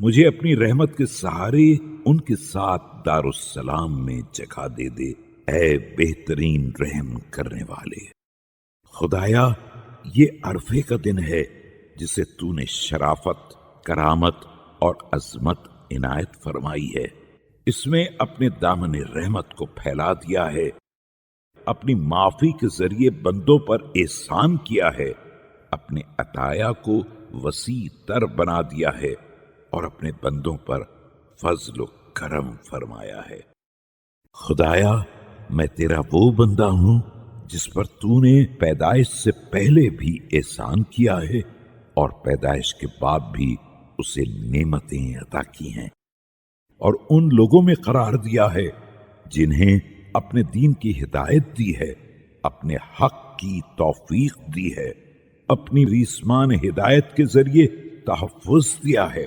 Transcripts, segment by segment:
مجھے اپنی رحمت کے سہارے ان کے ساتھ دارالسلام میں جگہ دے دے، اے بہترین رحم کرنے والے۔ خدایا، یہ عرفے کا دن ہے جسے تو نے شرافت، کرامت اور عظمت عنایت فرمائی ہے۔ اس میں اپنے دامن رحمت کو پھیلا دیا ہے، اپنی معافی کے ذریعے بندوں پر احسان کیا ہے، اپنے عطایا کو وسیع تر بنا دیا ہے اور اپنے بندوں پر فضل و کرم فرمایا ہے۔ خدایا، میں تیرا وہ بندہ ہوں جس پر تو نے پیدائش سے پہلے بھی احسان کیا ہے اور پیدائش کے بعد بھی اسے نعمتیں عطا کی ہیں، اور ان لوگوں میں قرار دیا ہے جنہیں اپنے دین کی ہدایت دی ہے، اپنے حق کی توفیق دی ہے، اپنی ریسمان ہدایت کے ذریعے تحفظ دیا ہے،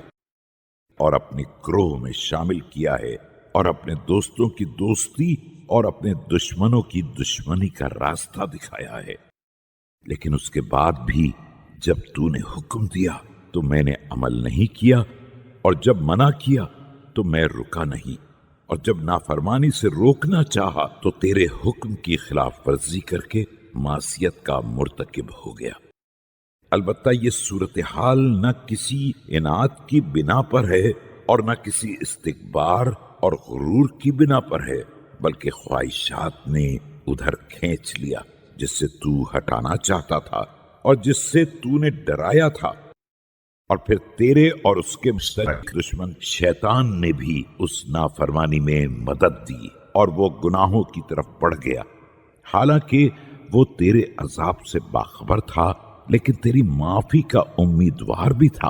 اور اپنے گروہ میں شامل کیا ہے، اور اپنے دوستوں کی دوستی اور اپنے دشمنوں کی دشمنی کا راستہ دکھایا ہے۔ لیکن اس کے بعد بھی جب تو نے حکم دیا تو میں نے عمل نہیں کیا، اور جب منع کیا تو میں رکا نہیں، اور جب نافرمانی سے روکنا چاہا تو تیرے حکم کی خلاف ورزی کر کے معصیت کا مرتکب ہو گیا۔ البتہ یہ صورتحال نہ کسی انات کی بنا پر ہے اور نہ کسی استکبار اور غرور کی بنا پر ہے، بلکہ خواہشات نے ادھر کھینچ لیا جس سے تو ہٹانا چاہتا تھا اور جس سے تو نے ڈرایا تھا، اور پھر تیرے اور اس کے مشترک دشمن شیطان نے بھی اس نافرمانی میں مدد دی اور وہ گناہوں کی طرف بڑھ گیا، حالانکہ وہ تیرے عذاب سے باخبر تھا، لیکن تیری معافی کا امیدوار بھی تھا۔